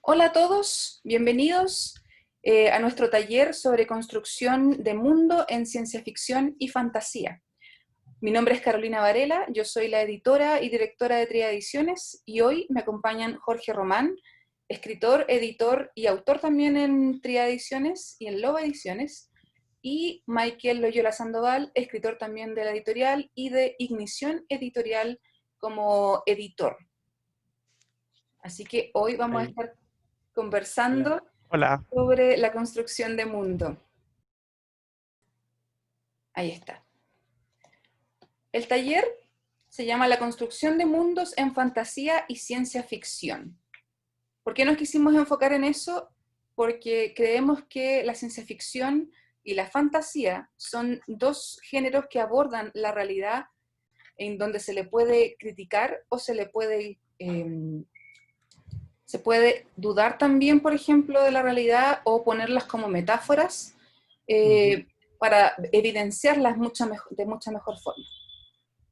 Hola a todos, bienvenidos a nuestro taller sobre construcción de mundo en ciencia ficción y fantasía. Mi nombre es Carolina Varela, yo soy la editora y directora de Tria Ediciones y hoy me acompañan Jorge Román, escritor, editor y autor también en Tria Ediciones y en Loba Ediciones, y Michael Loyola Sandoval, escritor también de la editorial y de Ignición Editorial como editor. Así que hoy vamos a Ahí. estar Hola. conversando Hola. sobre la construcción de mundo. Ahí está. El taller se llama La construcción de mundos en fantasía y ciencia ficción. ¿Por qué nos quisimos enfocar en eso? Porque creemos que la ciencia ficción y la fantasía son dos géneros que abordan la realidad en donde se le puede criticar o se puede dudar también, por ejemplo, de la realidad o ponerlas como metáforas Ujú. eh, para evidenciarlas de mucha mejor forma.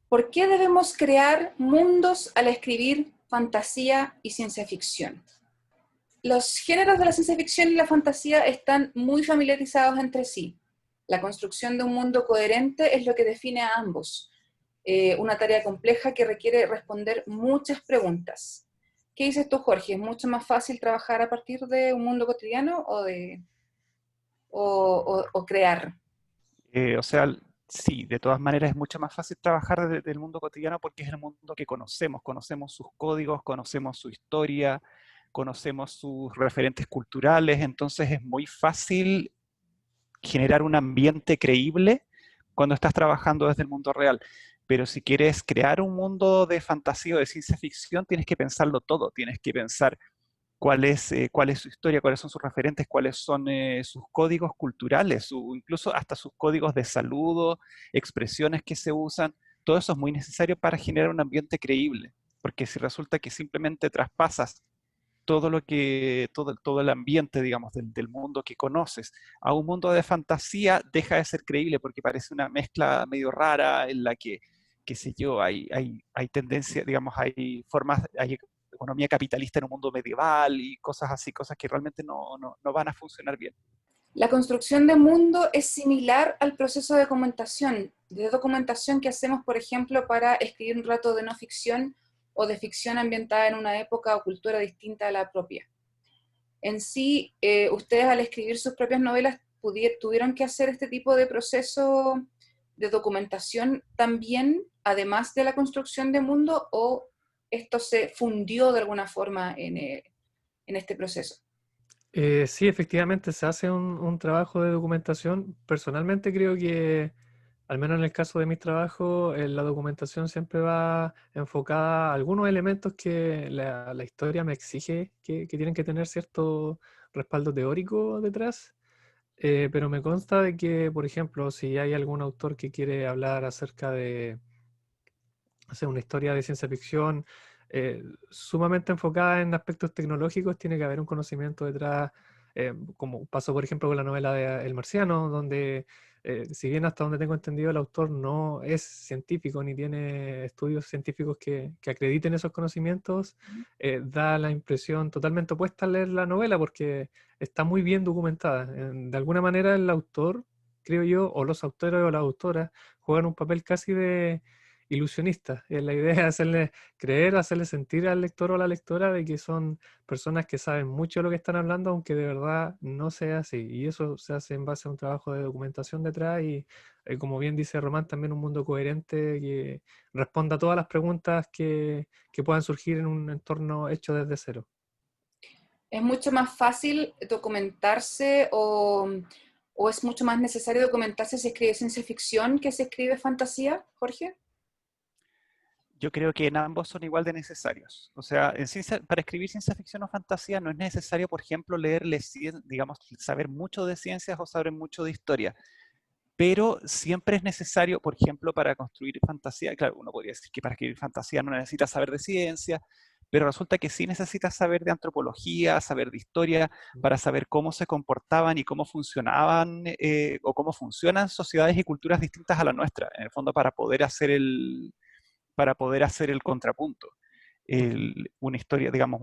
¿Por qué debemos crear mundos al escribir fantasía y ciencia ficción? Los géneros de la ciencia ficción y la fantasía están muy familiarizados entre sí. La construcción de un mundo coherente es lo que define a ambos. Una tarea compleja que requiere responder muchas preguntas. ¿Qué dices tú, Jorge? ¿Es mucho más fácil trabajar a partir de un mundo cotidiano o crear? O sea, sí, de todas maneras es mucho más fácil trabajar desde el mundo cotidiano porque es el mundo que conocemos. Conocemos sus códigos, conocemos su historia, conocemos sus referentes culturales, entonces es muy fácil generar un ambiente creíble cuando estás trabajando desde el mundo real. Pero si quieres crear un mundo de fantasía o de ciencia ficción, tienes que pensarlo todo. Tienes que pensar cuál es su historia, cuáles son sus referentes, cuáles son sus códigos culturales, incluso hasta sus códigos de saludo, expresiones que se usan. Todo eso es muy necesario para generar un ambiente creíble, porque si resulta que simplemente traspasas todo el ambiente, digamos, del mundo que conoces a un mundo de fantasía, deja de ser creíble porque parece una mezcla medio rara en la que, qué sé yo, hay tendencia, digamos, hay formas, hay economía capitalista en un mundo medieval y cosas así, cosas que realmente no van a funcionar bien. La construcción de mundo es similar al proceso de documentación que hacemos, por ejemplo, para escribir un relato de no ficción o de ficción ambientada en una época o cultura distinta a la propia. En sí, ustedes al escribir sus propias novelas tuvieron que hacer este tipo de proceso de documentación también, además de la construcción de mundo, o esto se fundió de alguna forma en este proceso. Sí, efectivamente se hace un trabajo de documentación. Personalmente creo que, al menos en el caso de mis trabajos, la documentación siempre va enfocada a algunos elementos que la historia me exige que tienen que tener cierto respaldo teórico detrás. Pero me consta de que, por ejemplo, si hay algún autor que quiere hablar acerca de hacer una historia de ciencia ficción sumamente enfocada en aspectos tecnológicos, tiene que haber un conocimiento detrás, como pasó por ejemplo con la novela de El Marciano, donde si bien hasta donde tengo entendido el autor no es científico ni tiene estudios científicos que acrediten esos conocimientos, da la impresión totalmente opuesta al leer la novela porque está muy bien documentada. De alguna manera el autor, creo yo, o los autores o las autoras juegan un papel casi de ilusionista. La idea es hacerle creer, hacerle sentir al lector o a la lectora de que son personas que saben mucho de lo que están hablando, aunque de verdad no sea así. Y eso se hace en base a un trabajo de documentación detrás y, como bien dice Román, también un mundo coherente que responda a todas las preguntas que puedan surgir en un entorno hecho desde cero. ¿Es mucho más fácil documentarse o es mucho más necesario documentarse si escribe ciencia ficción que si escribe fantasía, Jorge? Yo creo que en ambos son igual de necesarios. O sea, para escribir ciencia ficción o fantasía no es necesario, por ejemplo, digamos, saber mucho de ciencias o saber mucho de historia. Pero siempre es necesario, por ejemplo, para construir fantasía, claro, uno podría decir que para escribir fantasía no necesitas saber de ciencia, pero resulta que sí necesitas saber de antropología, saber de historia, para saber cómo se comportaban y cómo funcionaban o cómo funcionan sociedades y culturas distintas a la nuestra, en el fondo para poder hacer el contrapunto. Ujú. Una historia, digamos,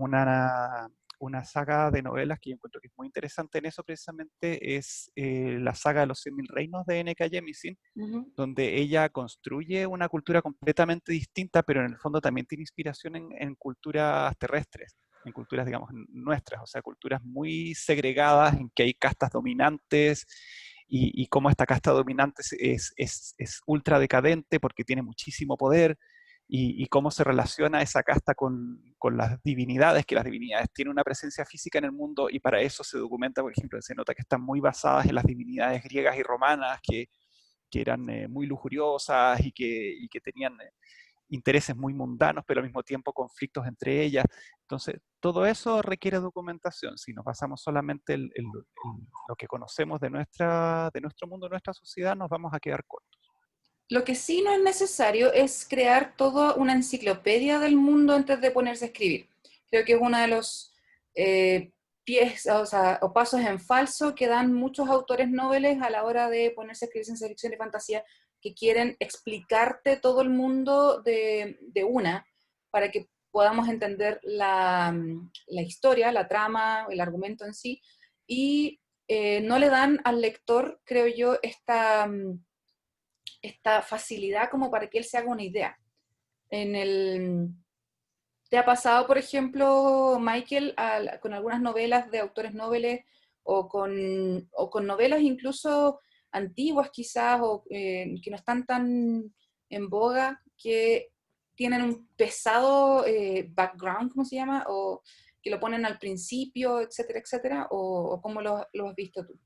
una saga de novelas que yo encuentro que es muy interesante en eso precisamente, es la saga de los 100.000 reinos de N.K. Jemisin, Ujú. donde ella construye una cultura completamente distinta, pero en el fondo también tiene inspiración en culturas terrestres, en culturas, digamos, nuestras, o sea, culturas muy segregadas, en que hay castas dominantes, y cómo esta casta dominante es ultra decadente porque tiene muchísimo poder, y cómo se relaciona esa casta con las divinidades, que las divinidades tienen una presencia física en el mundo, y para eso se documenta, por ejemplo, se nota que están muy basadas en las divinidades griegas y romanas, que eran muy lujuriosas y que tenían intereses muy mundanos, pero al mismo tiempo conflictos entre ellas. Entonces, todo eso requiere documentación. Si nos basamos solamente en lo que conocemos de nuestro mundo, de nuestra sociedad, nos vamos a quedar cortos. Lo que sí no es necesario es crear toda una enciclopedia del mundo antes de ponerse a escribir. Creo que es uno de los pies, o sea, o pasos en falso que dan muchos autores noveles a la hora de ponerse a escribir ciencia ficción y fantasía, que quieren explicarte todo el mundo de una, para que podamos entender la historia, la trama, el argumento en sí, y no le dan al lector, creo yo, esta facilidad como para que él se haga una idea. En el, ¿Te ha pasado, por ejemplo, Michael, con algunas novelas de autores noveles o con novelas incluso antiguas quizás o que no están tan en boga, que tienen un pesado background, ¿cómo se llama? O que lo ponen al principio, etcétera, etcétera, o cómo lo has visto tú?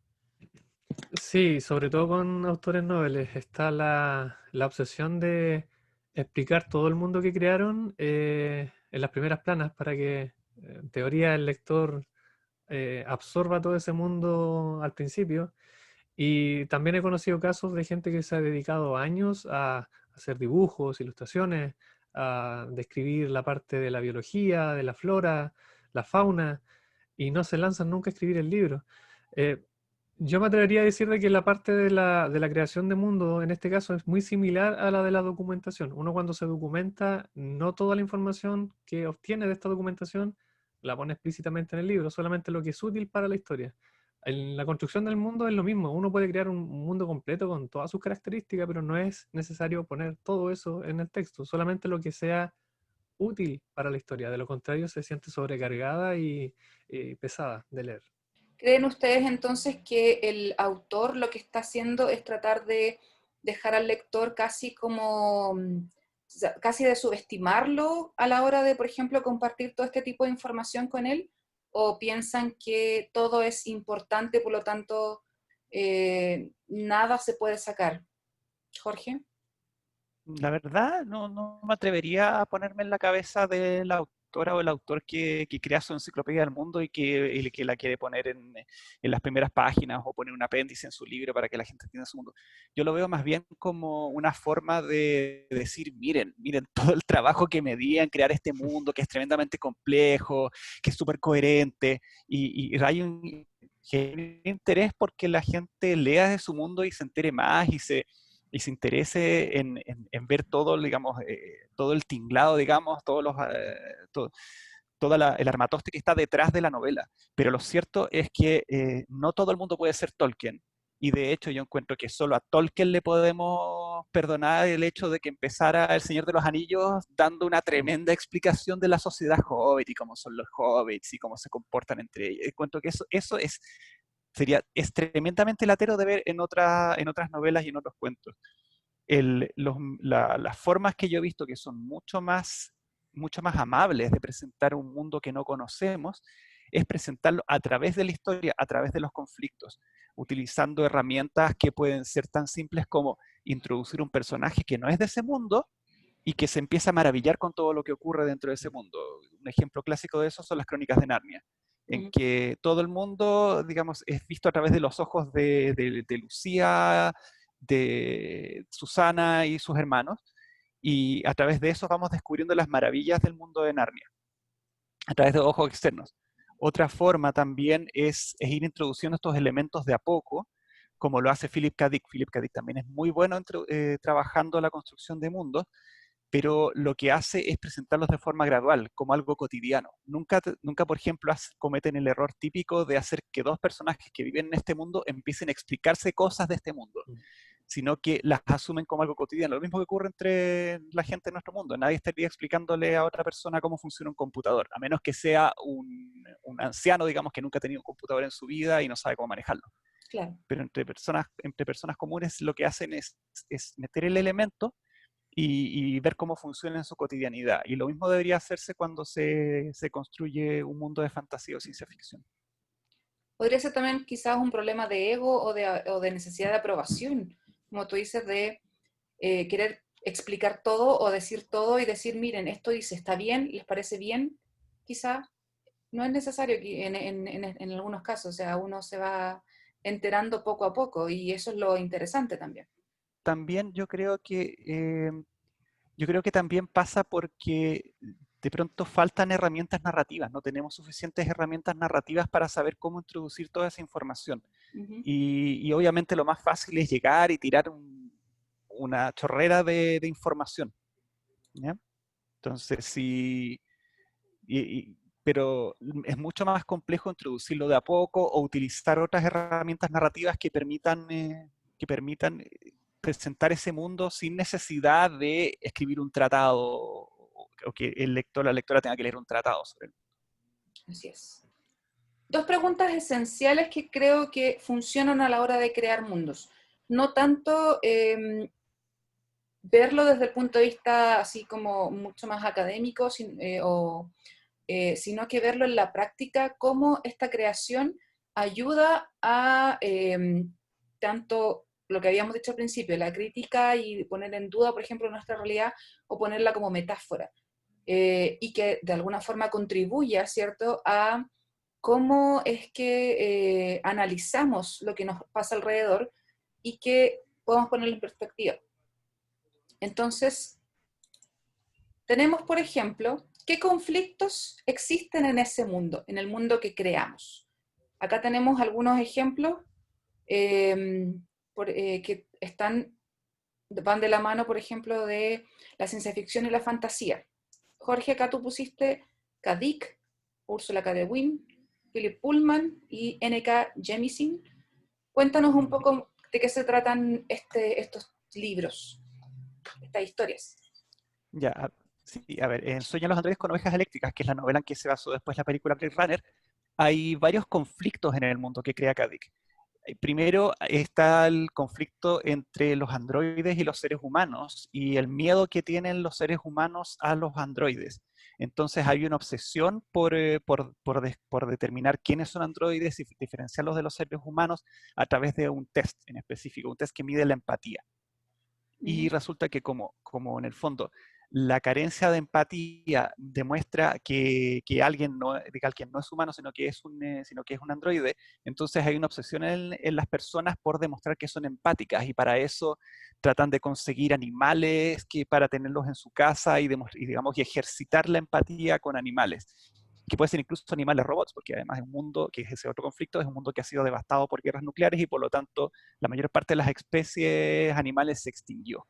Sí, sobre todo con autores noveles está la obsesión de explicar todo el mundo que crearon en las primeras planas para que, en teoría, el lector absorba todo ese mundo al principio. Y también he conocido casos de gente que se ha dedicado años a hacer dibujos, ilustraciones, a describir la parte de la biología, de la flora, la fauna, y no se lanzan nunca a escribir el libro. Eh, yo me atrevería a decir de que la parte de la creación de mundo, en este caso, es muy similar a la de la documentación. Uno cuando se documenta, no toda la información que obtiene de esta documentación la pone explícitamente en el libro, solamente lo que es útil para la historia. En la construcción del mundo es lo mismo. Uno puede crear un mundo completo con todas sus características, pero no es necesario poner todo eso en el texto, solamente lo que sea útil para la historia. De lo contrario, se siente sobrecargada y pesada de leer. ¿Creen ustedes entonces que el autor lo que está haciendo es tratar de dejar al lector casi como, casi de subestimarlo a la hora de, por ejemplo, compartir todo este tipo de información con él? ¿O piensan que todo es importante, por lo tanto, nada se puede sacar? Jorge. La verdad, no me atrevería a ponerme en la cabeza de la autora o el autor que crea su enciclopedia del mundo y que la quiere poner en las primeras páginas o poner un apéndice en su libro para que la gente entienda su mundo. Yo lo veo más bien como una forma de decir, miren todo el trabajo que me di en crear este mundo, que es tremendamente complejo, que es súper coherente, y hay un genuino interés porque la gente lea de su mundo y se entere más y se interese en ver todo, digamos, todo el tinglado, digamos, todo el armatoste que está detrás de la novela. Pero lo cierto es que no todo el mundo puede ser Tolkien. Y de hecho yo encuentro que solo a Tolkien le podemos perdonar el hecho de que empezara El Señor de los Anillos dando una tremenda explicación de la sociedad hobbit y cómo son los hobbits y cómo se comportan entre ellos. Encuentro que eso es tremendamente latero de ver en otras novelas y en otros cuentos. Las formas que yo he visto que son mucho más amables de presentar un mundo que no conocemos es presentarlo a través de la historia, a través de los conflictos, utilizando herramientas que pueden ser tan simples como introducir un personaje que no es de ese mundo y que se empieza a maravillar con todo lo que ocurre dentro de ese mundo. Un ejemplo clásico de eso son las Crónicas de Narnia, en Ujú. que todo el mundo, digamos, es visto a través de los ojos de Lucía, de Susana y sus hermanos, y a través de eso vamos descubriendo las maravillas del mundo de Narnia, a través de ojos externos. Otra forma también es ir introduciendo estos elementos de a poco, como lo hace Philip K. Dick. Philip K. Dick también es muy bueno trabajando la construcción de mundos, pero lo que hace es presentarlos de forma gradual, como algo cotidiano. Nunca por ejemplo, cometen el error típico de hacer que dos personajes que viven en este mundo empiecen a explicarse cosas de este mundo, sino que las asumen como algo cotidiano. Lo mismo que ocurre entre la gente en nuestro mundo. Nadie estaría explicándole a otra persona cómo funciona un computador, a menos que sea un anciano, digamos, que nunca ha tenido un computador en su vida y no sabe cómo manejarlo. Claro. Pero entre personas comunes lo que hacen es meter el elemento y ver cómo funciona en su cotidianidad. Y lo mismo debería hacerse cuando se construye un mundo de fantasía o ciencia ficción. Podría ser también quizás un problema de ego o de necesidad de aprobación, como tú dices, de querer explicar todo o decir todo y decir, miren, esto dice, ¿está bien? ¿Les parece bien? Quizá no es necesario en algunos casos, o sea, uno se va enterando poco a poco y eso es lo interesante también. También yo creo que también pasa porque de pronto faltan herramientas narrativas, no tenemos suficientes herramientas narrativas para saber cómo introducir toda esa información. Uh-huh. Y obviamente lo más fácil es llegar y tirar una chorrera de información, ¿ya? Entonces, sí, pero es mucho más complejo introducirlo de a poco o utilizar otras herramientas narrativas que permitan presentar ese mundo sin necesidad de escribir un tratado o que el lector o la lectora tenga que leer un tratado sobre él. Así es. Dos preguntas esenciales que creo que funcionan a la hora de crear mundos. No tanto verlo desde el punto de vista así como mucho más académico, sino que verlo en la práctica, cómo esta creación ayuda a tanto lo que habíamos dicho al principio, la crítica y poner en duda, por ejemplo, nuestra realidad o ponerla como metáfora, y que de alguna forma contribuya, ¿cierto?, a cómo es que analizamos lo que nos pasa alrededor y que podemos ponerlo en perspectiva. Entonces, tenemos, por ejemplo, qué conflictos existen en ese mundo, en el mundo que creamos. Acá tenemos algunos ejemplos eh, que van de la mano, por ejemplo, de la ciencia ficción y la fantasía. Jorge, acá tú pusiste K. Dick, Ursula K. Le Guin, Philip Pullman y N.K. Jemisin. Cuéntanos un poco de qué se tratan estos libros, estas historias. Ya, sí, a ver, en Sueñan los androides con ovejas eléctricas, que es la novela en que se basó después la película Blade Runner, hay varios conflictos en el mundo que crea K. Dick. Primero está el conflicto entre los androides y los seres humanos y el miedo que tienen los seres humanos a los androides. Entonces hay una obsesión por determinar quiénes son androides y diferenciarlos de los seres humanos a través de un test en específico, un test que mide la empatía. Y resulta que como en el fondo la carencia de empatía demuestra que alguien no es humano, sino que es un androide, entonces hay una obsesión en las personas por demostrar que son empáticas y para eso tratan de conseguir animales para tenerlos en su casa digamos, y ejercitar la empatía con animales, que puede ser incluso animales robots, porque además es un mundo, que es ese otro conflicto, es un mundo que ha sido devastado por guerras nucleares y por lo tanto la mayor parte de las especies animales se extinguió.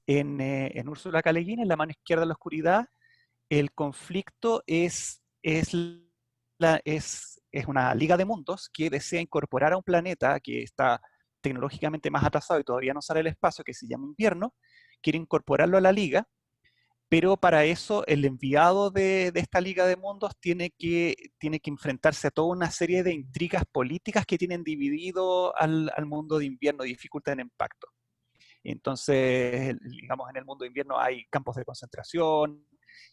En Úrsula K. Le Guin, en La mano izquierda de la oscuridad, el conflicto es una liga de mundos que desea incorporar a un planeta que está tecnológicamente más atrasado y todavía no sale al espacio, que se llama Invierno, quiere incorporarlo a la liga, pero para eso el enviado de esta liga de mundos tiene que enfrentarse a toda una serie de intrigas políticas que tienen dividido al mundo de Invierno y dificultan el impacto. Entonces, digamos, en el mundo de Invierno hay campos de concentración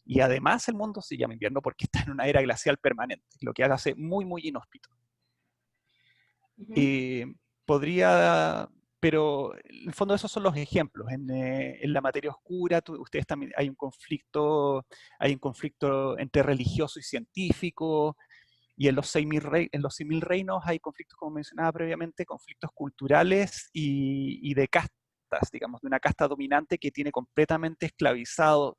y además el mundo se llama Invierno porque está en una era glacial permanente, lo que hace muy, muy inhóspito. Podría, pero en el fondo esos son los ejemplos. En la materia oscura, ustedes también hay un conflicto entre religioso y científico, y en los 6.000 reinos hay conflictos, como mencionaba previamente, conflictos culturales y de castas, digamos, de una casta dominante que tiene completamente esclavizado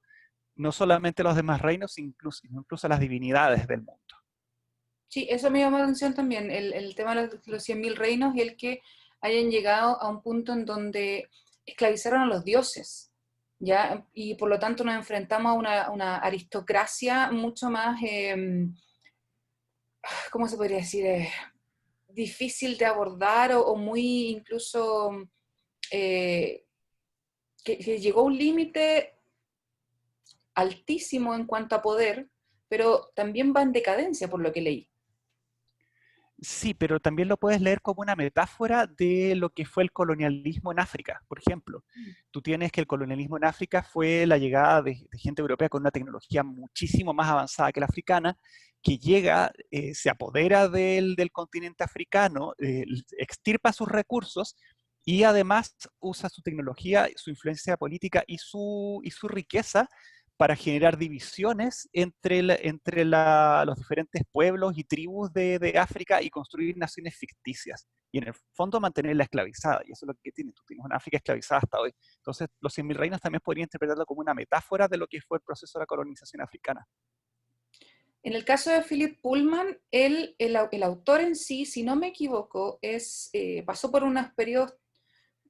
no solamente los demás reinos, incluso a las divinidades del mundo. Sí, eso me llamó la atención también, el tema de los 100.000 reinos y el que hayan llegado a un punto en donde esclavizaron a los dioses. ¿ya? Y por lo tanto nos enfrentamos a una aristocracia mucho más, ¿cómo se podría decir? Difícil de abordar o muy incluso eh, que llegó a un límite altísimo en cuanto a poder, pero también va en decadencia por lo que leí. Sí, pero también lo puedes leer como una metáfora de lo que fue el colonialismo en África, por ejemplo. Tú tienes que el colonialismo en África fue la llegada de gente europea con una tecnología muchísimo más avanzada que la africana, que llega, se apodera del continente africano, extirpa sus recursos y además usa su tecnología, su influencia política y su riqueza para generar divisiones entre los diferentes pueblos y tribus de África y construir naciones ficticias. Y en el fondo mantenerla esclavizada. Y eso es lo que tienes. Tú tienes una África esclavizada hasta hoy. Entonces, los 100.000 reinos también podrían interpretarlo como una metáfora de lo que fue el proceso de la colonización africana. En el caso de Philip Pullman, el autor en sí, si no me equivoco, pasó por unos periodos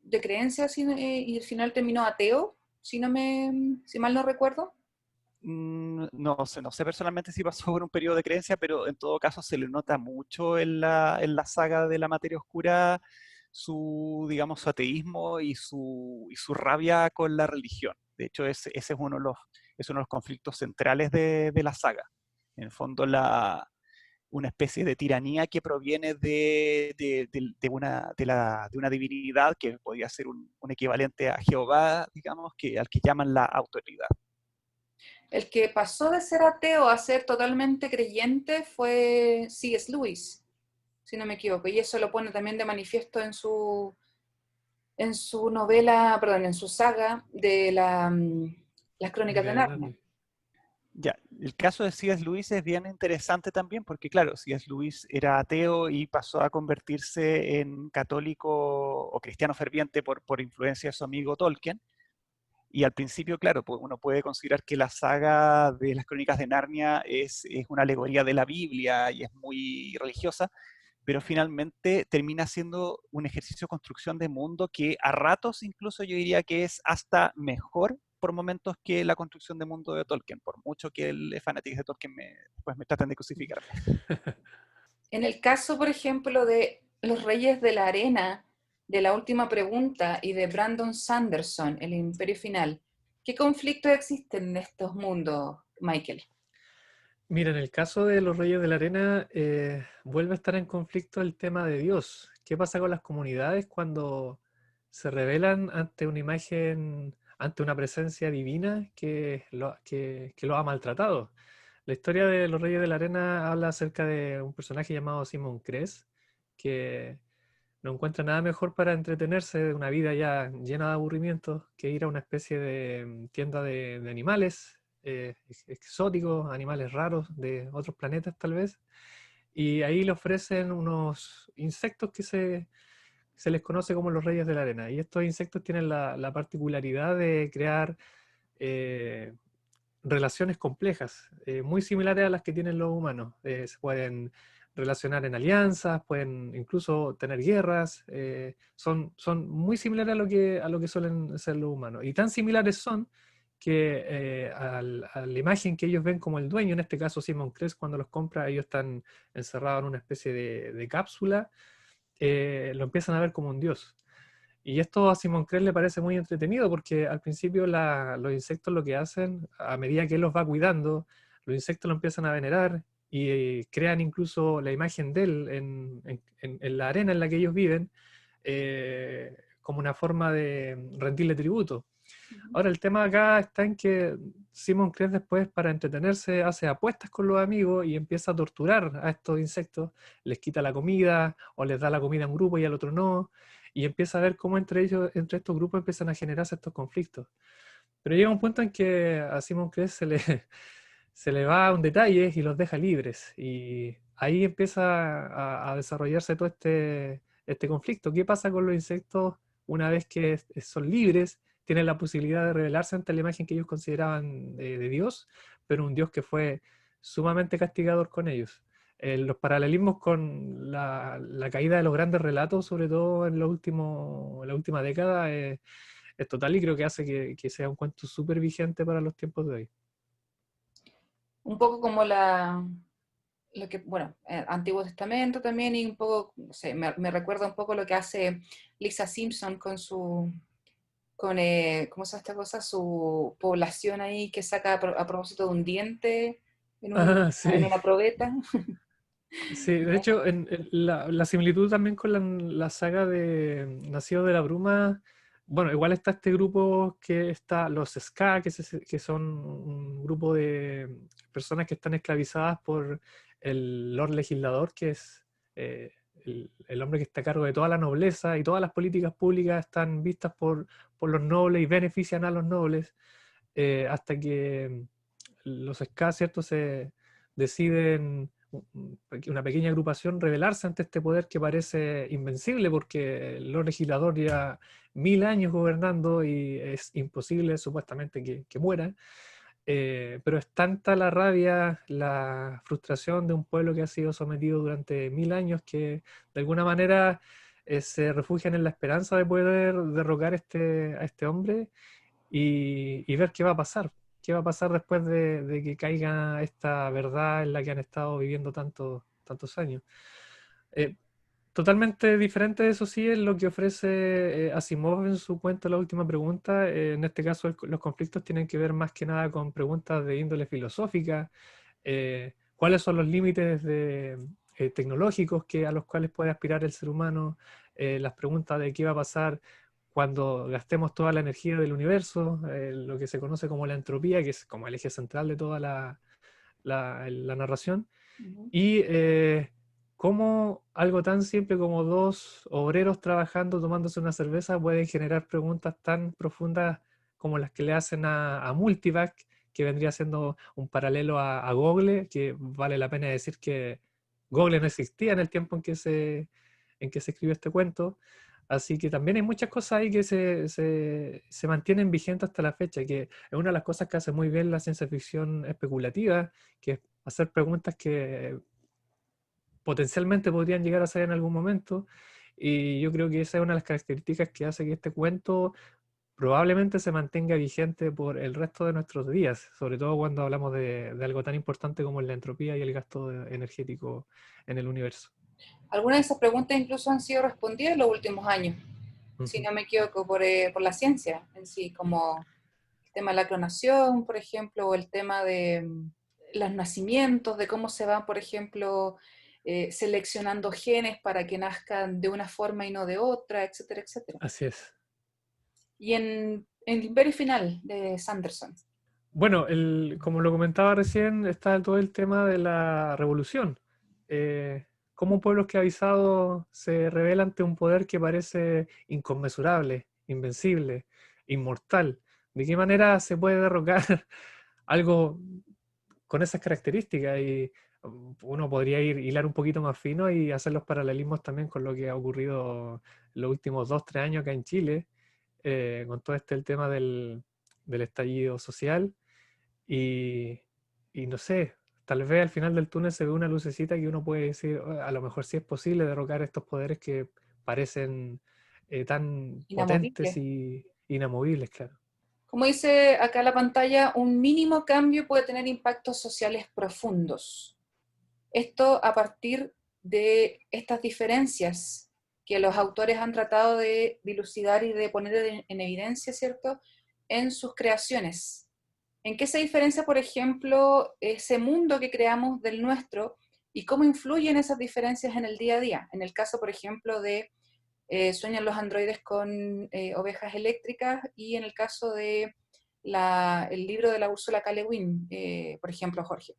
de creencias y al final terminó ateo, si mal no recuerdo. No sé personalmente si pasó por un periodo de creencia, pero en todo caso se le nota mucho en la saga de la materia oscura su, digamos, su ateísmo y su rabia con la religión. De hecho, ese es uno de los conflictos centrales de la saga. En el fondo, una especie de tiranía que proviene de una divinidad que podría ser un equivalente a Jehová, digamos, al que llaman la autoridad. El que pasó de ser ateo a ser totalmente creyente fue C.S. Lewis, si no me equivoco, y eso lo pone también de manifiesto en su novela, perdón, en su saga de las Crónicas de Narnia. Ya, el caso de C.S. Lewis es bien interesante también porque, claro, C.S. Lewis era ateo y pasó a convertirse en católico o cristiano ferviente por influencia de su amigo Tolkien. Y al principio, claro, pues uno puede considerar que la saga de las Crónicas de Narnia es una alegoría de la Biblia y es muy religiosa, pero finalmente termina siendo un ejercicio de construcción de mundo que a ratos incluso yo diría que es hasta mejor por momentos que la construcción de mundo de Tolkien, por mucho que el fanático de Tolkien pues me tratan de crucificarme. En el caso, por ejemplo, de Los Reyes de la Arena, de La Última Pregunta y de Brandon Sanderson, El Imperio Final, ¿qué conflictos existen en estos mundos, Michael? Mira, en el caso de los Reyes de la Arena, vuelve a estar en conflicto el tema de Dios. ¿Qué pasa con las comunidades cuando se rebelan ante una imagen, ante una presencia divina que lo ha maltratado? La historia de los Reyes de la Arena habla acerca de un personaje llamado Simon Cress, que no encuentra nada mejor para entretenerse de una vida ya llena de aburrimientos que ir a una especie de tienda de animales exóticos, animales raros de otros planetas tal vez, y ahí le ofrecen unos insectos que se les conoce como los reyes de la arena. Y estos insectos tienen la particularidad de crear relaciones complejas, muy similares a las que tienen los humanos. Se pueden relacionar en alianzas, pueden incluso tener guerras, son muy similares a lo que suelen ser los humanos. Y tan similares son que a la imagen que ellos ven como el dueño, en este caso Simon Crest, cuando los compra, ellos están encerrados en una especie de cápsula, lo empiezan a ver como un dios. Y esto a Simon Crest le parece muy entretenido porque al principio los insectos lo que hacen, a medida que él los va cuidando, los insectos lo empiezan a venerar y crean incluso la imagen de él en la arena en la que ellos viven, como una forma de rendirle tributo. Ahora el tema acá está en que Simon Crest después, para entretenerse, hace apuestas con los amigos y empieza a torturar a estos insectos, les quita la comida o les da la comida a un grupo y al otro no, y empieza a ver cómo entre ellos, entre estos grupos empiezan a generarse estos conflictos. Pero llega un punto en que a Simon Crest se le va un detalle y los deja libres, y ahí empieza a desarrollarse todo este conflicto. ¿Qué pasa con los insectos una vez que son libres? Tienen la posibilidad de rebelarse ante la imagen que ellos consideraban de Dios, pero un Dios que fue sumamente castigador con ellos. Los paralelismos con la caída de los grandes relatos, sobre todo en la última década, es total y creo que hace que sea un cuento súper vigente para los tiempos de hoy. Un poco como lo que, bueno, Antiguo Testamento también, y un poco, no sé, me recuerda un poco lo que hace Lisa Simpson con ¿cómo se llama esta cosa? Su población ahí que saca a propósito de un diente Ah, en sí. una probeta. Sí, de hecho, la similitud también con la saga de Nacido de la Bruma, bueno, igual está este grupo que está, los Ska, que son un grupo de personas que están esclavizadas por el Lord Legislador, que es el hombre que está a cargo de toda la nobleza, y todas las políticas públicas están vistas por los nobles y benefician a los nobles, hasta que los Ska, ¿cierto?, se deciden una pequeña agrupación rebelarse ante este poder que parece invencible porque el Lord Legislador lleva 1000 años gobernando y es imposible supuestamente que muera. Pero es tanta la rabia, la frustración de un pueblo que ha sido sometido durante 1000 años que de alguna manera se refugian en la esperanza de poder derrocar a este hombre y ver qué va a pasar. ¿Qué va a pasar después de que caiga esta verdad en la que han estado viviendo tantos años? Eh, Totalmente diferente, eso sí, es lo que ofrece Asimov en su cuento La última pregunta. En este caso, los conflictos tienen que ver más que nada con preguntas de índole filosófica. ¿Cuáles son los límites tecnológicos a los cuales puede aspirar el ser humano? Las preguntas de qué va a pasar cuando gastemos toda la energía del universo, lo que se conoce como la entropía, que es como el eje central de toda la narración. Ujú. Y cómo algo tan simple como dos obreros trabajando, tomándose una cerveza, puede generar preguntas tan profundas como las que le hacen a Multivac, que vendría siendo un paralelo a Google, que vale la pena decir que Google no existía en el tiempo en que se escribió este cuento. Así que también hay muchas cosas ahí que se mantienen vigentes hasta la fecha, que es una de las cosas que hace muy bien la ciencia ficción especulativa, que es hacer preguntas que potencialmente podrían llegar a ser en algún momento. Y yo creo que esa es una de las características que hace que este cuento probablemente se mantenga vigente por el resto de nuestros días, sobre todo cuando hablamos de algo tan importante como la entropía y el gasto energético en el universo. Algunas de esas preguntas incluso han sido respondidas en los últimos años, si Ujú. no me equivoco, por la ciencia en sí, como el tema de la clonación, por ejemplo, o el tema de los nacimientos, de cómo se van, por ejemplo, seleccionando genes para que nazcan de una forma y no de otra, etcétera, etcétera. Así es. Y en el Imperio Final de Sanderson. Bueno, como lo comentaba recién, está todo el tema de la revolución. Cómo un pueblo esclavizado se revela ante un poder que parece inconmensurable, invencible, inmortal. ¿De qué manera se puede derrocar algo con esas características? Y uno podría hilar un poquito más fino y hacer los paralelismos también con lo que ha ocurrido en los últimos 2, 3 años acá en Chile, con todo el tema del estallido social y, y no sé, tal vez al final del túnel se ve una lucecita que uno puede decir, "Oh, a lo mejor sí es posible derrocar estos poderes que parecen tan potentes Inamovible. y inamovibles, claro". Como dice acá la pantalla, un mínimo cambio puede tener impactos sociales profundos. Esto a partir de estas diferencias que los autores han tratado de dilucidar y de poner en evidencia, ¿cierto?, en sus creaciones. ¿En qué se diferencia, por ejemplo, ese mundo que creamos del nuestro y cómo influyen esas diferencias en el día a día? En el caso, por ejemplo, de Sueñan los androides con ovejas eléctricas y en el caso de el libro de la Úrsula K. Le Guin, por ejemplo, Jorge.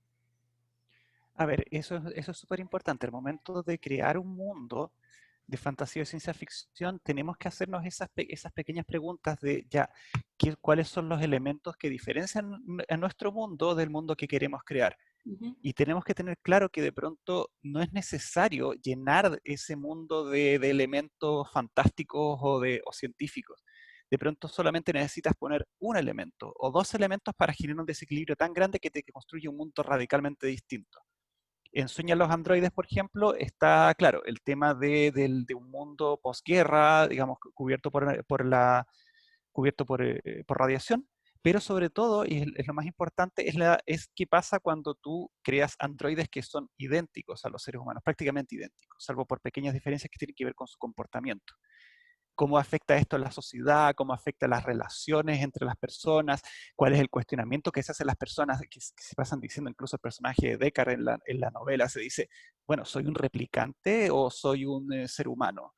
A ver, eso es súper importante. Al momento de crear un mundo de fantasía o ciencia ficción, tenemos que hacernos esas pequeñas preguntas de ya, ¿cuáles son los elementos que diferencian a nuestro mundo del mundo que queremos crear? Ujú. Y tenemos que tener claro que de pronto no es necesario llenar ese mundo de elementos fantásticos o científicos. De pronto solamente necesitas poner un elemento o dos elementos para generar un desequilibrio tan grande que te construye un mundo radicalmente distinto. En Sueñan los androides, por ejemplo, está, claro, el tema de un mundo posguerra, digamos, cubierto por cubierto por radiación, pero sobre todo, y es lo más importante, es qué pasa cuando tú creas androides que son idénticos a los seres humanos, prácticamente idénticos, salvo por pequeñas diferencias que tienen que ver con su comportamiento. Cómo afecta esto a la sociedad, cómo afecta las relaciones entre las personas, cuál es el cuestionamiento que se hacen las personas, que se pasan diciendo, incluso el personaje de Deckard en la novela se dice, bueno, ¿soy un replicante o soy un ser humano?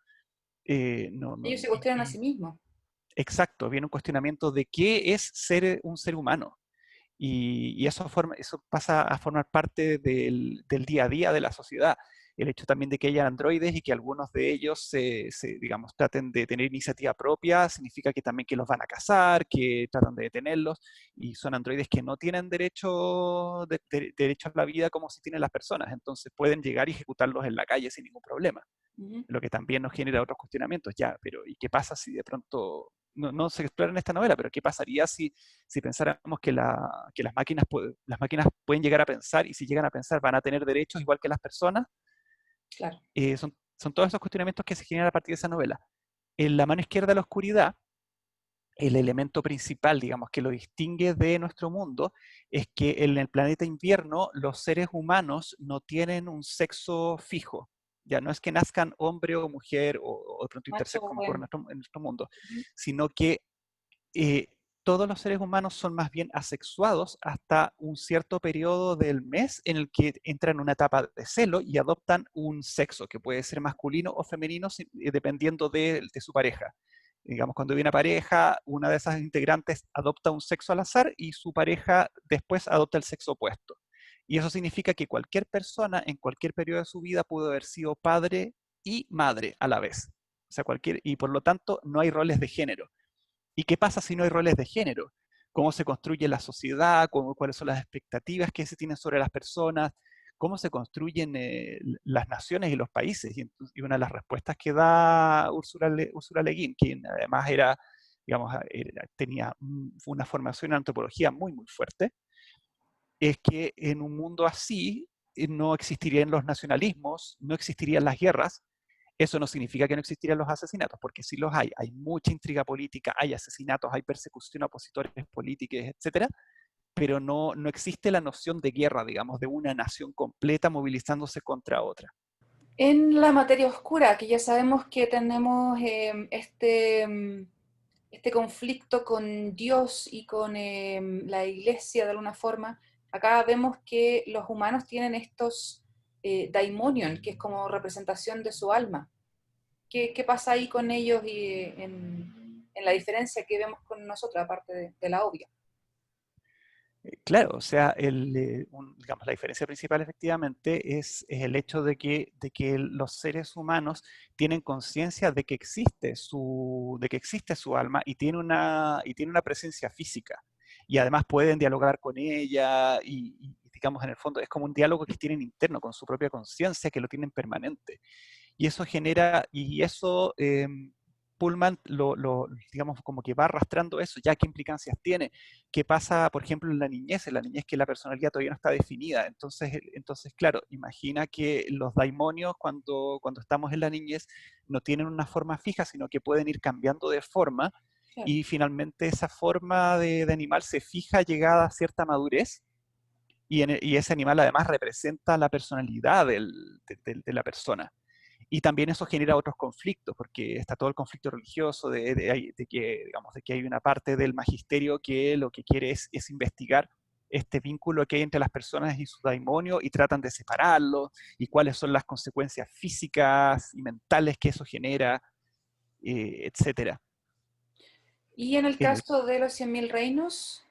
No, no, Ellos se cuestionan a sí mismos. exacto, viene un cuestionamiento de qué es ser un ser humano. Y eso pasa a formar parte del día a día de la sociedad. El hecho también de que haya androides y que algunos de ellos digamos, traten de tener iniciativa propia, significa que también que los van a cazar, que tratan de detenerlos, y son androides que no tienen derecho a la vida como si tienen las personas, entonces pueden llegar y ejecutarlos en la calle sin ningún problema. Lo que también nos genera otros cuestionamientos, ya, pero ¿y qué pasa si de pronto, no se explora en esta novela, pero qué pasaría si pensáramos que las máquinas pueden llegar a pensar, y si llegan a pensar van a tener derechos igual que las personas? Claro. Son todos esos cuestionamientos que se generan a partir de esa novela. En La mano izquierda de la oscuridad, el elemento principal, digamos, que lo distingue de nuestro mundo, es que en el planeta invierno los seres humanos no tienen un sexo fijo. Ya no es que nazcan hombre o mujer o de pronto Macho, intersex como ocurre bueno. en nuestro mundo, Ujú. sino que eh, todos los seres humanos son más bien asexuados hasta un cierto periodo del mes en el que entran en una etapa de celo y adoptan un sexo que puede ser masculino o femenino dependiendo de su pareja. Digamos, cuando hay una pareja, una de esas integrantes adopta un sexo al azar y su pareja después adopta el sexo opuesto. Y eso significa que cualquier persona en cualquier periodo de su vida pudo haber sido padre y madre a la vez. O sea, y por lo tanto no hay roles de género. ¿Y qué pasa si no hay roles de género? ¿Cómo se construye la sociedad? ¿Cuáles son las expectativas que se tienen sobre las personas? ¿Cómo se construyen las naciones y los países? Y una de las respuestas que da Ursula Le Guin, quien además digamos, tenía una formación en antropología muy, muy fuerte, es que en un mundo así no existirían los nacionalismos, no existirían las guerras. Eso no significa que no existirían los asesinatos, porque sí los hay mucha intriga política, hay asesinatos, hay persecución a opositores políticos, etcétera, pero no existe la noción de guerra, digamos, de una nación completa movilizándose contra otra. En la materia oscura, que ya sabemos que tenemos este conflicto con Dios y con la iglesia de alguna forma, acá vemos que los humanos tienen estos daimonion, que es como representación de su alma. ¿Qué pasa ahí con ellos y en la diferencia que vemos con nosotros, aparte de la obvia? Claro, o sea, digamos, la diferencia principal efectivamente es el hecho de que los seres humanos tienen conciencia de que existe su alma y tiene una presencia física. Y además pueden dialogar con ella digamos, en el fondo es como un diálogo que tienen interno con su propia conciencia, que lo tienen permanente. Y eso Pullman digamos, como que va arrastrando eso, ya qué implicancias tiene, qué pasa, por ejemplo, en la niñez que la personalidad todavía no está definida. Entonces claro, imagina que los daimonios cuando estamos en la niñez no tienen una forma fija, sino que pueden ir cambiando de forma, Claro. y finalmente esa forma de animal se fija llegada a cierta madurez, y ese animal además representa la personalidad de la persona. Y también eso genera otros conflictos, porque está todo el conflicto religioso digamos, de que hay una parte del magisterio que lo que quiere es investigar este vínculo que hay entre las personas y su daimonio, y tratan de separarlo, y cuáles son las consecuencias físicas y mentales que eso genera, etcétera. Y en el En el caso de los 100.000 reinos,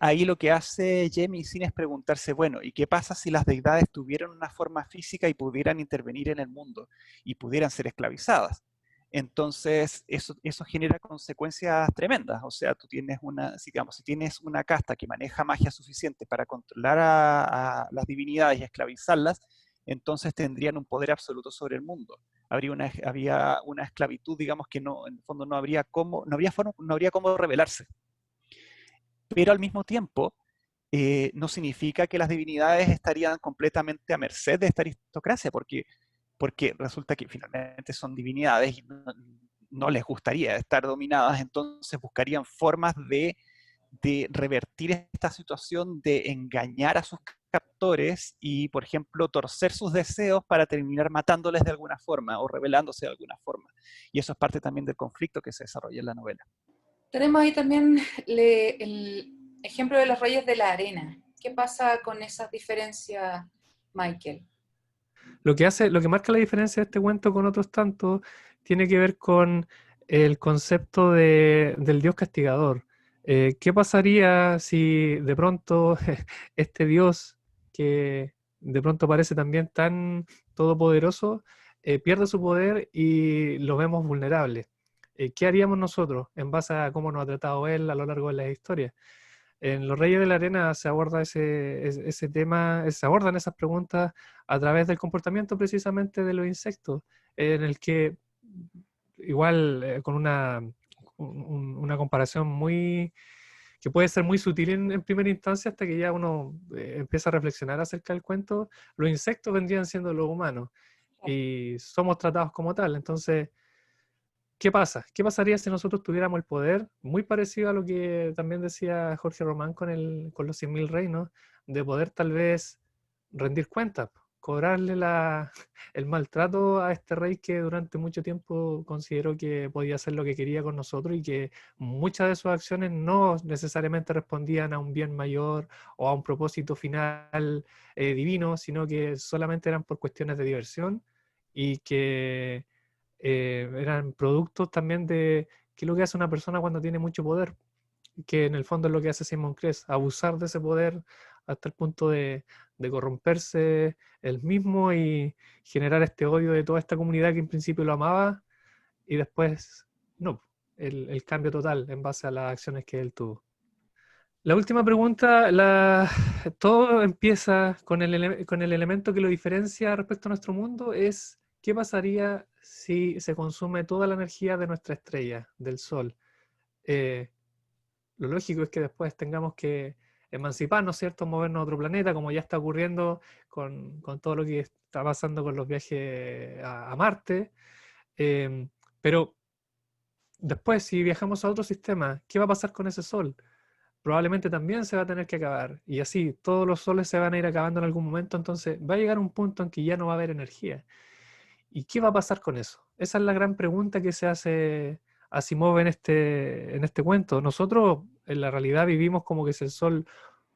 ahí lo que hace Jamie Sin es preguntarse, bueno, ¿y qué pasa si las deidades tuvieran una forma física y pudieran intervenir en el mundo y pudieran ser esclavizadas? Entonces, eso genera consecuencias tremendas. O sea, si tienes una casta que maneja magia suficiente para controlar a las divinidades y esclavizarlas, entonces tendrían un poder absoluto sobre el mundo. Había una esclavitud, digamos, que no, en el fondo no habría cómo rebelarse. Pero al mismo tiempo, no significa que las divinidades estarían completamente a merced de esta aristocracia, porque resulta que finalmente son divinidades y no les gustaría estar dominadas, entonces buscarían formas de revertir esta situación, de engañar a sus captores y, por ejemplo, torcer sus deseos para terminar matándoles de alguna forma o rebelándose de alguna forma. Y eso es parte también del conflicto que se desarrolla en la novela. Tenemos ahí también el ejemplo de los reyes de la arena. ¿Qué pasa con esas diferencias, Michael? Lo que marca la diferencia de este cuento con otros tantos tiene que ver con el concepto del Dios castigador. ¿Qué pasaría si de pronto este Dios, que de pronto parece también tan todopoderoso, pierde su poder y lo vemos vulnerable? ¿Qué haríamos nosotros en base a cómo nos ha tratado Él a lo largo de la historia? En Los Reyes de la Arena se aborda ese tema, se abordan esas preguntas a través del comportamiento precisamente de los insectos, en el que igual con una comparación que puede ser muy sutil en primera instancia hasta que ya uno empieza a reflexionar acerca del cuento, los insectos vendrían siendo los humanos y somos tratados como tal. Entonces, ¿qué pasa? ¿Qué pasaría si nosotros tuviéramos el poder, muy parecido a lo que también decía Jorge Román con los 100.000 reinos, de poder tal vez rendir cuentas, cobrarle el maltrato a este rey que durante mucho tiempo consideró que podía hacer lo que quería con nosotros y que muchas de sus acciones no necesariamente respondían a un bien mayor o a un propósito final divino, sino que solamente eran por cuestiones de diversión y que eran productos también de qué es lo que hace una persona cuando tiene mucho poder, que en el fondo es lo que hace Simon Kress, abusar de ese poder hasta el punto de corromperse él mismo y generar este odio de toda esta comunidad que en principio lo amaba y después no, el cambio total en base a las acciones que él tuvo. La última pregunta, todo empieza con con el elemento que lo diferencia respecto a nuestro mundo, es ¿qué pasaría si se consume toda la energía de nuestra estrella, del Sol? Eh, lo lógico es que después tengamos que emanciparnos, ¿cierto? Movernos a otro planeta, como ya está ocurriendo con todo lo que está pasando con los viajes a Marte. Pero después, si viajamos a otro sistema, ¿qué va a pasar con ese Sol? Probablemente también se va a tener que acabar. Y así, todos los soles se van a ir acabando en algún momento, entonces va a llegar un punto en que ya no va a haber energía. ¿Y qué va a pasar con eso? Esa es la gran pregunta que se hace Asimov en este cuento. Nosotros en la realidad vivimos como que si el sol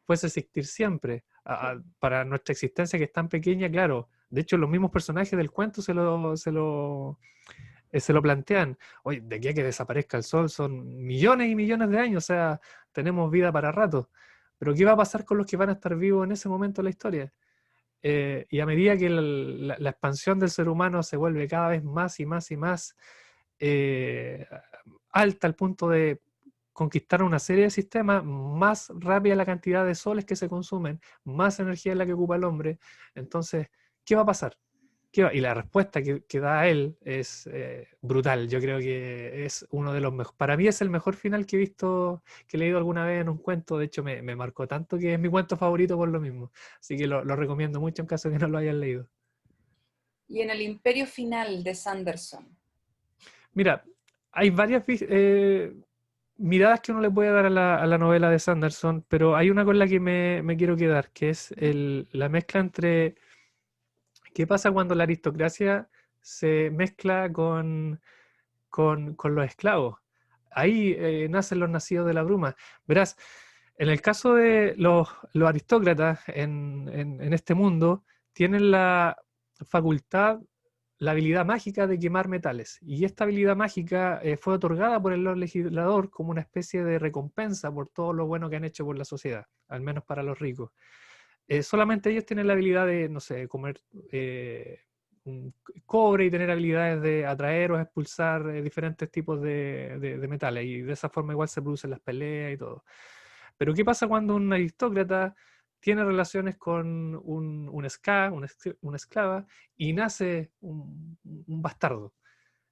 fuese a existir siempre. Para nuestra existencia que es tan pequeña, claro. De hecho, los mismos personajes del cuento se lo plantean. Oye, de aquí a que desaparezca el sol son millones y millones de años, o sea, tenemos vida para rato. Pero ¿qué va a pasar con los que van a estar vivos en ese momento de la historia? Y a medida que la expansión del ser humano se vuelve cada vez más y más y más eh, alta al punto de conquistar una serie de sistemas, más rápida la cantidad de soles que se consumen, más energía es la que ocupa el hombre. Entonces, ¿qué va a pasar? Y la respuesta que da él es brutal. Yo creo que es uno de los mejores. Para mí es el mejor final que he visto, que he leído alguna vez en un cuento. De hecho, me marcó tanto que es mi cuento favorito por lo mismo. Así que lo recomiendo mucho en caso de que no lo hayan leído. Y en el Imperio Final de Sanderson. Mira, hay varias miradas que uno le puede dar a la novela de Sanderson, pero hay una con la que me quiero quedar, que es la mezcla entre qué pasa cuando la aristocracia se mezcla con los esclavos. Ahí nacen los nacidos de la bruma. Verás, en el caso de los aristócratas en este mundo, tienen la facultad, la habilidad mágica de quemar metales. Y esta habilidad mágica fue otorgada por el Lord Legislador como una especie de recompensa por todo lo bueno que han hecho por la sociedad, al menos para los ricos. Solamente ellos tienen la habilidad de, no sé, comer un cobre y tener habilidades de atraer o expulsar diferentes tipos de metales. Y de esa forma igual se producen las peleas y todo. Pero ¿qué pasa cuando un aristócrata tiene relaciones con una esclava, y nace un bastardo?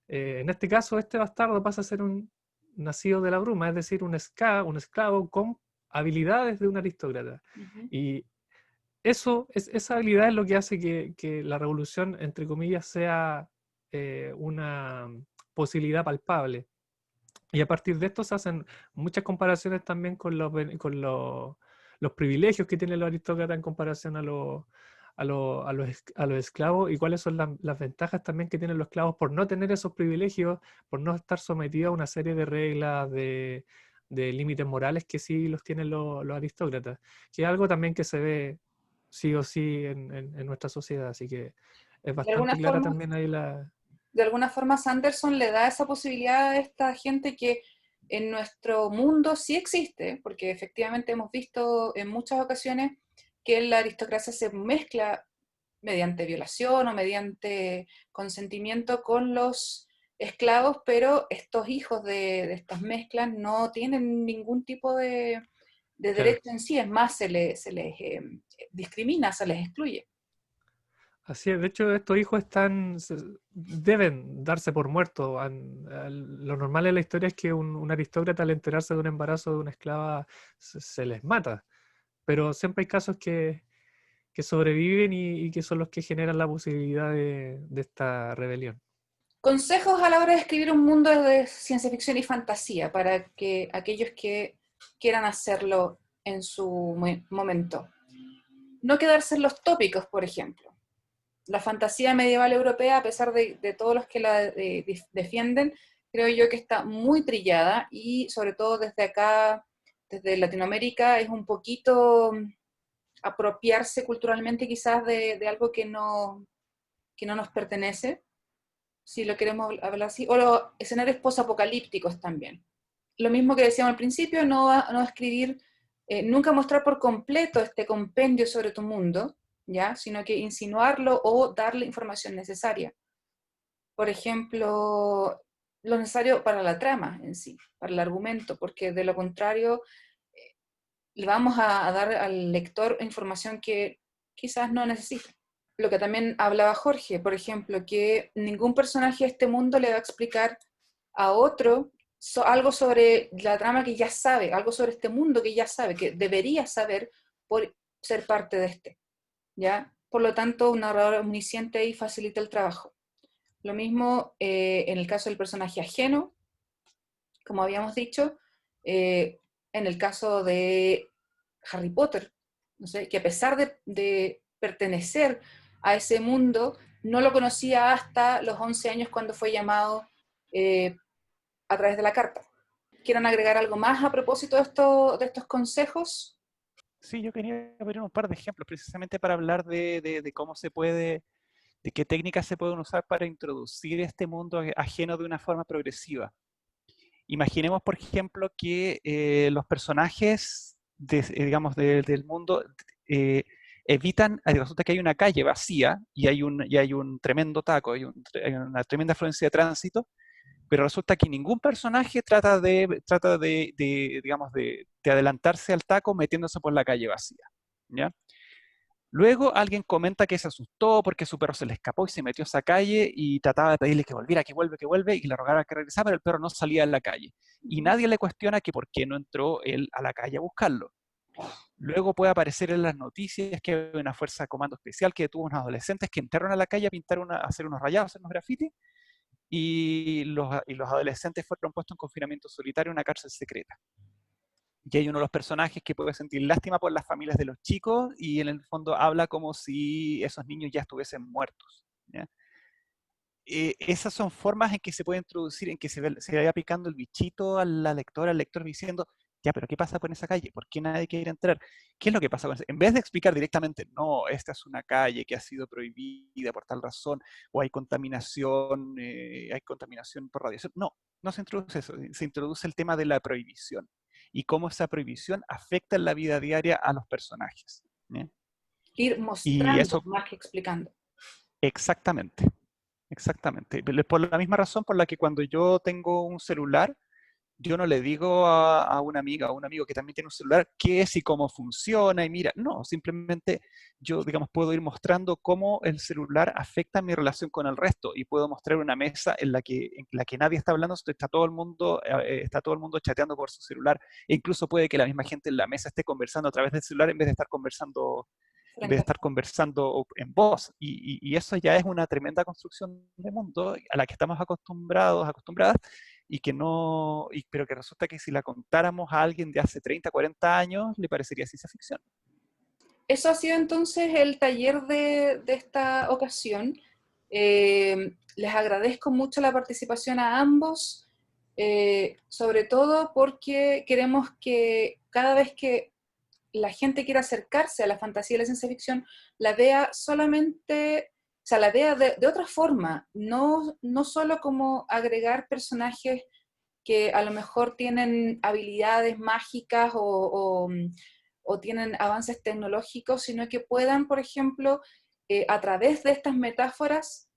En este caso, este bastardo pasa a ser un nacido de la bruma, es decir, un esclavo con habilidades de un aristócrata. Y esa habilidad es lo que hace que la revolución, entre comillas, sea una posibilidad palpable. Y a partir de esto se hacen muchas comparaciones también con los privilegios que tienen los aristócratas en comparación a los esclavos, y cuáles son las ventajas también que tienen los esclavos por no tener esos privilegios, por no estar sometidos a una serie de reglas, de límites morales que sí los tienen los aristócratas, que es algo también que se ve sí o sí en nuestra sociedad, así que es De alguna bastante clara forma, también ahí la... de alguna forma Sanderson le da esa posibilidad a esta gente que en nuestro mundo sí existe, porque efectivamente hemos visto en muchas ocasiones que la aristocracia se mezcla mediante violación o mediante consentimiento con los esclavos, pero estos hijos de estas mezclas no tienen ningún tipo de Claro. derecho en sí, es más, se les discrimina, se les excluye. Así es, de hecho estos hijos deben darse por muertos. Lo normal en la historia es que un aristócrata al enterarse de un embarazo de una esclava se les mata, pero siempre hay casos que sobreviven y que son los que generan la posibilidad de esta rebelión. Consejos a la hora de escribir un mundo de ciencia ficción y fantasía para que aquellos que quieran hacerlo en su momento. No quedarse en los tópicos, por ejemplo. La fantasía medieval europea, a pesar de todos los que la defienden, creo yo que está muy trillada y sobre todo desde acá, desde Latinoamérica, es un poquito apropiarse culturalmente quizás de algo que no nos pertenece, si lo queremos hablar así, o los escenarios posapocalípticos también. Lo mismo que decíamos al principio, no escribir, nunca mostrar por completo este compendio sobre tu mundo, ¿ya? Sino que insinuarlo o darle información necesaria. Por ejemplo, lo necesario para la trama en sí, para el argumento, porque de lo contrario le vamos a dar al lector información que quizás no necesita. Lo que también hablaba Jorge, por ejemplo, que ningún personaje de este mundo le va a explicar a otro algo sobre la trama que ya sabe, algo sobre este mundo que ya sabe, que debería saber por ser parte de este, ¿ya? Por lo tanto, un narrador omnisciente ahí facilita el trabajo. Lo mismo en el caso del personaje ajeno, como habíamos dicho, en el caso de Harry Potter, no sé, que a pesar de pertenecer a ese mundo, no lo conocía hasta los 11 años cuando fue llamado a través de la carta. ¿Quieren agregar algo más a propósito de estos consejos? Sí, yo quería poner un par de ejemplos precisamente para hablar de cómo se puede, de qué técnicas se pueden usar para introducir este mundo ajeno de una forma progresiva. Imaginemos, por ejemplo, que los personajes digamos, del mundo evitan, resulta que hay una calle vacía y hay un tremendo taco, hay una tremenda afluencia de tránsito, pero resulta que ningún personaje digamos, de adelantarse al taco metiéndose por la calle vacía, ¿ya? Luego alguien comenta que se asustó porque su perro se le escapó y se metió a esa calle y trataba de pedirle que volviera, que vuelve, y le rogara que regresara, pero el perro no salía en la calle. Y nadie le cuestiona que por qué no entró él a la calle a buscarlo. Luego puede aparecer en las noticias que hay una fuerza de comando especial que detuvo a unos adolescentes que entraron a la calle a pintar a hacer unos rayados, hacer unos grafitis, y los adolescentes fueron puestos en confinamiento solitario en una cárcel secreta. Y hay uno de los personajes que puede sentir lástima por las familias de los chicos y en el fondo habla como si esos niños ya estuviesen muertos, ¿ya? Esas son formas en que se puede introducir, en que se vaya picando el bichito a la lectora, al lector diciendo, ya, pero ¿qué pasa con esa calle? ¿Por qué nadie quiere entrar? ¿Qué es lo que pasa con esa? En vez de explicar directamente, no, esta es una calle que ha sido prohibida por tal razón, o hay contaminación por radiación. No, no se introduce eso, se introduce el tema de la prohibición y cómo esa prohibición afecta en la vida diaria a los personajes, ¿eh? Ir Y mostrando eso, más que explicando. exactamente. Exactamente. Por la misma razón por la que cuando yo tengo un celular, yo no le digo a una amiga o a un amigo que también tiene un celular qué es y cómo funciona y mira, no, simplemente yo, digamos, puedo ir mostrando cómo el celular afecta mi relación con el resto y puedo mostrar una mesa en la que nadie está hablando, está todo el mundo chateando por su celular e incluso puede que la misma gente en la mesa esté conversando a través del celular en vez de estar conversando en vez de estar conversando en voz. Y eso ya es una tremenda construcción de mundo a la que estamos acostumbradas, y que no, pero que resulta que si la contáramos a alguien de hace 30, 40 años, le parecería ciencia ficción. Eso ha sido entonces el taller de esta ocasión. Les agradezco mucho la participación a ambos, sobre todo porque queremos que cada vez que la gente quiera acercarse a la fantasía y la ciencia ficción, la vea solamente, o sea, la vea de otra forma, no solo como agregar personajes que a lo mejor tienen habilidades mágicas o tienen avances tecnológicos, sino que puedan, por ejemplo, a través de estas metáforas,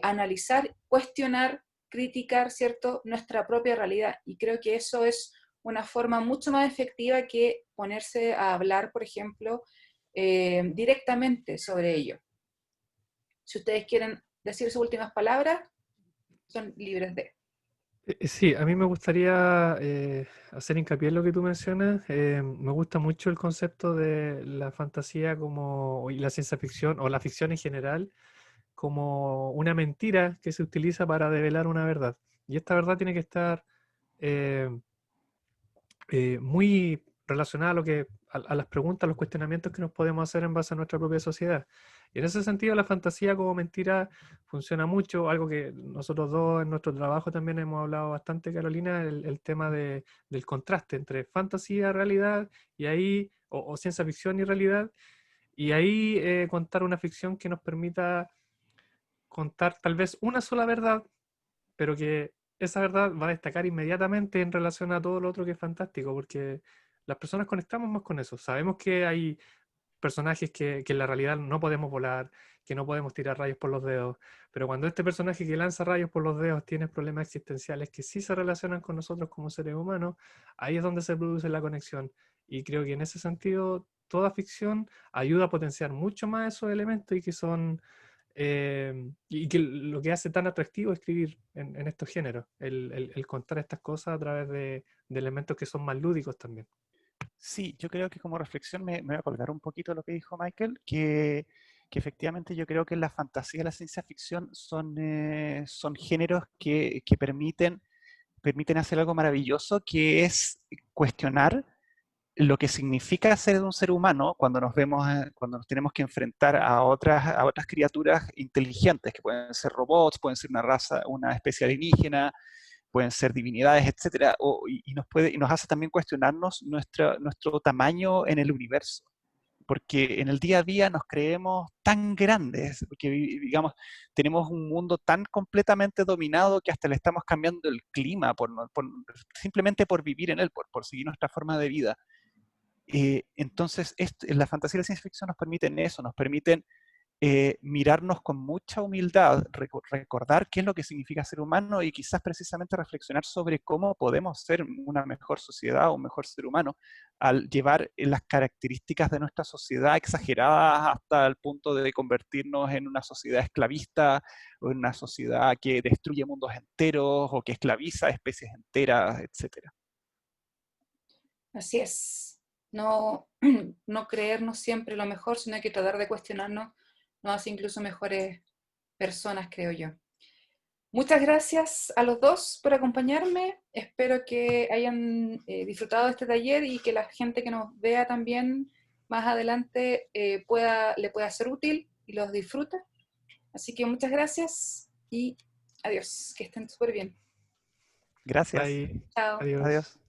analizar, cuestionar, criticar, ¿cierto?, nuestra propia realidad. Y creo que eso es una forma mucho más efectiva que ponerse a hablar, por ejemplo, directamente sobre ello. Si ustedes quieren decir sus últimas palabras, son libres de. Sí, a mí me gustaría hacer hincapié en lo que tú mencionas. Me gusta mucho el concepto de la fantasía y la ciencia ficción, o la ficción en general, como una mentira que se utiliza para develar una verdad. Y esta verdad tiene que estar eh, muy relacionada a las preguntas, a los cuestionamientos que nos podemos hacer en base a nuestra propia sociedad. Y en ese sentido, la fantasía como mentira funciona mucho, algo que nosotros dos en nuestro trabajo también hemos hablado bastante, Carolina, el tema del contraste entre fantasía, realidad, y ahí, o ciencia ficción y realidad, y ahí contar una ficción que nos permita contar tal vez una sola verdad, pero que esa verdad va a destacar inmediatamente en relación a todo lo otro que es fantástico, porque las personas conectamos más con eso. Sabemos que hay personajes que en la realidad no podemos volar, que no podemos tirar rayos por los dedos, pero cuando este personaje que lanza rayos por los dedos tiene problemas existenciales que sí se relacionan con nosotros como seres humanos, ahí es donde se produce la conexión. Y creo que en ese sentido toda ficción ayuda a potenciar mucho más esos elementos y que son y que lo que hace tan atractivo escribir en estos géneros, el contar estas cosas a través de elementos que son más lúdicos también. Sí, yo creo que como reflexión me voy a colgar un poquito de lo que dijo Michael, que efectivamente yo creo que la fantasía y la ciencia ficción son géneros que permiten hacer algo maravilloso, que es cuestionar lo que significa ser un ser humano cuando cuando nos tenemos que enfrentar a otras criaturas inteligentes, que pueden ser robots, pueden ser una raza, una especie alienígena, pueden ser divinidades, etcétera, y nos hace también cuestionarnos nuestro tamaño en el universo. Porque en el día a día nos creemos tan grandes, porque digamos, tenemos un mundo tan completamente dominado que hasta le estamos cambiando el clima simplemente por vivir en él, por seguir nuestra forma de vida. Entonces, la fantasía y la ciencia ficción nos permiten eso, nos permiten mirarnos con mucha humildad, recordar qué es lo que significa ser humano y quizás precisamente reflexionar sobre cómo podemos ser una mejor sociedad o un mejor ser humano al llevar las características de nuestra sociedad exageradas hasta el punto de convertirnos en una sociedad esclavista o en una sociedad que destruye mundos enteros o que esclaviza especies enteras, etc. Así es. No, no creernos siempre lo mejor, sino que tratar de cuestionarnos nos hace incluso mejores personas, creo yo. Muchas gracias a los dos por acompañarme. Espero que hayan disfrutado de este taller y que la gente que nos vea también más adelante le pueda ser útil y los disfrute. Así que muchas gracias y adiós. Que estén súper bien. Gracias. Bye. Chao. Adiós. Adiós.